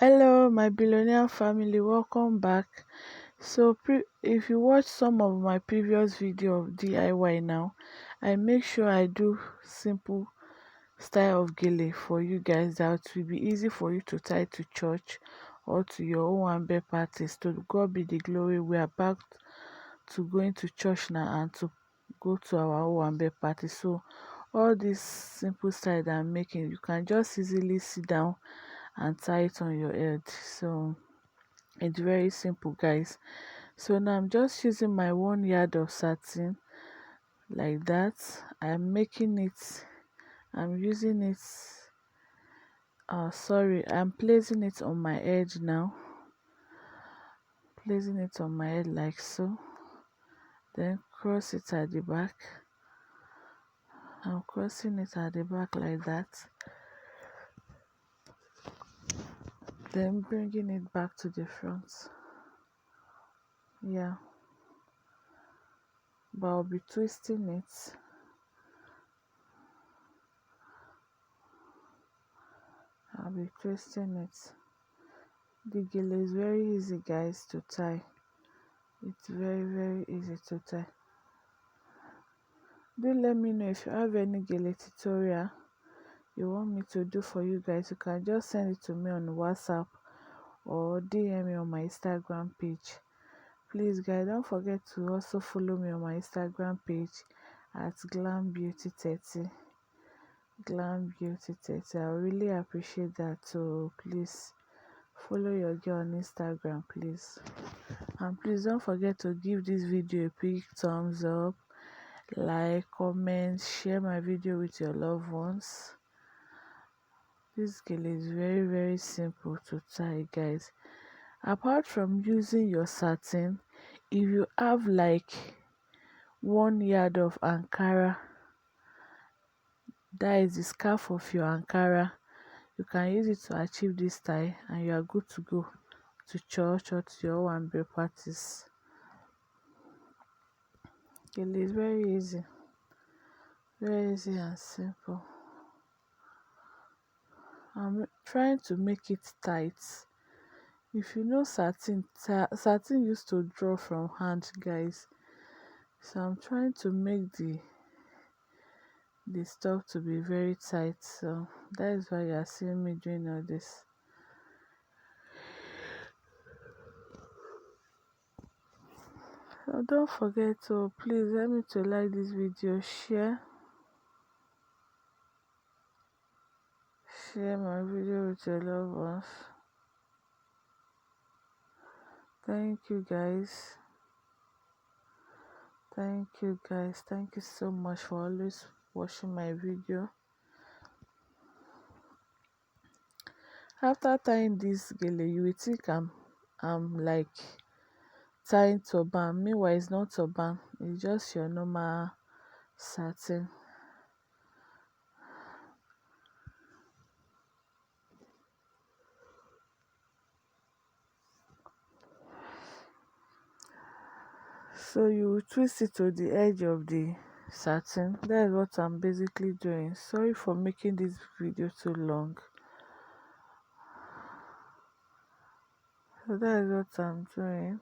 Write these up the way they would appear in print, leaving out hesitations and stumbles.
Hello, my billionaire family, welcome back. So, if you watch some of my previous video of DIY now, I make sure I do simple style of gele for you guys that will be easy for you to tie to church or to your own birthday parties. To God be the glory. We are back to going to church now and to go to our own birthday party. So, all this simple style that I'm making, you can just easily sit down and tie it on your head. So it's very simple, guys. So now I'm just using my 1 yard of satin like that. I'm using it I'm placing it on my edge now, placing it on my head like so, then cross it at the back. I'm crossing it at the back like that, then bringing it back to the front. Yeah, but I'll be twisting it. The gele is very easy, guys, to tie. It's very easy to tie. Do let me know if you have any gele tutorial you want me to do for you guys. You can just send it to me on WhatsApp or DM me on my Instagram page. Please, guys, don't forget to also follow me on my Instagram page at glambeauty30. Glambeauty30. I really appreciate that. So please follow your girl on Instagram, please. And please don't forget to give this video a big thumbs up, like, comment, share my video with your loved ones. This gele is very simple to tie, guys. Apart from using your satin, if you have like 1 yard of Ankara, that is the scarf of your Ankara, you can use it to achieve this tie and you are good to go to church or to your one birthday parties. Gele is very easy and simple. I'm trying to make it tight. If you know satin used to draw from hand, guys. So I'm trying to make the stuff to be very tight. So that is why you are seeing me doing all this. So don't forget to please help me to like this video, share my video with your loved ones. Thank you, guys. Thank you so much for always watching my video. After tying this gele, you will think I'm like tying turban. Meanwhile, it's not turban, it's just your normal satin. So you twist it to the edge of the satin. That is what I'm basically doing. Sorry for making this video too long. So that is what I'm doing.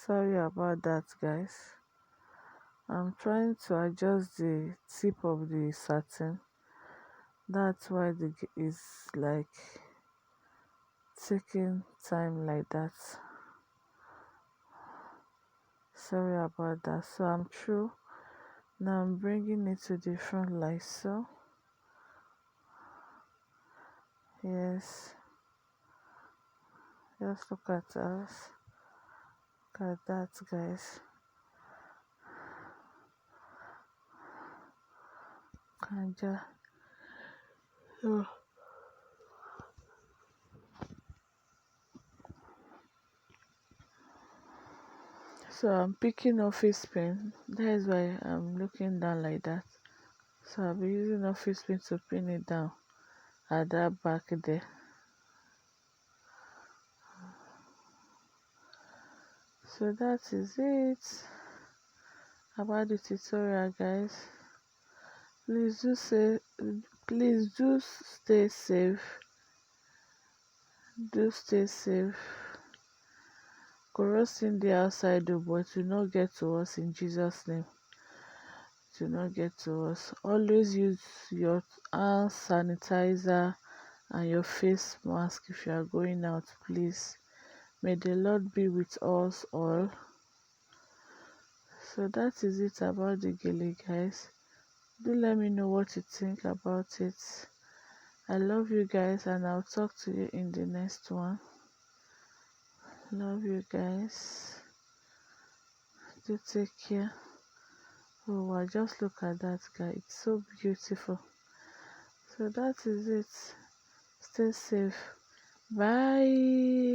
Sorry about that, guys. I'm trying to adjust the tip of the satin. That's why is like taking time like that. Sorry about that. So I'm through. Now I'm bringing it to the front like so. Yes. Just look at us. Look at that, guys. Kanja. So I'm picking office pin. That is why I'm looking down like that. So I'll be using office pin to pin it down at that back there. So that is it about the tutorial, guys. Please do say, please do stay safe. Do stay safe. Corrupting the outside though, but to not get to us in Jesus' name. To not get to us. Always use your hand sanitizer and your face mask if you are going out, please. May the Lord be with us all. So that is it about the gele, guys. Do let me know what you think about it. I love you guys, and I'll talk to you in the next one. Love you guys. Do take care. Oh wow, just look at that guy. It's so beautiful. So that is it. Stay safe. Bye.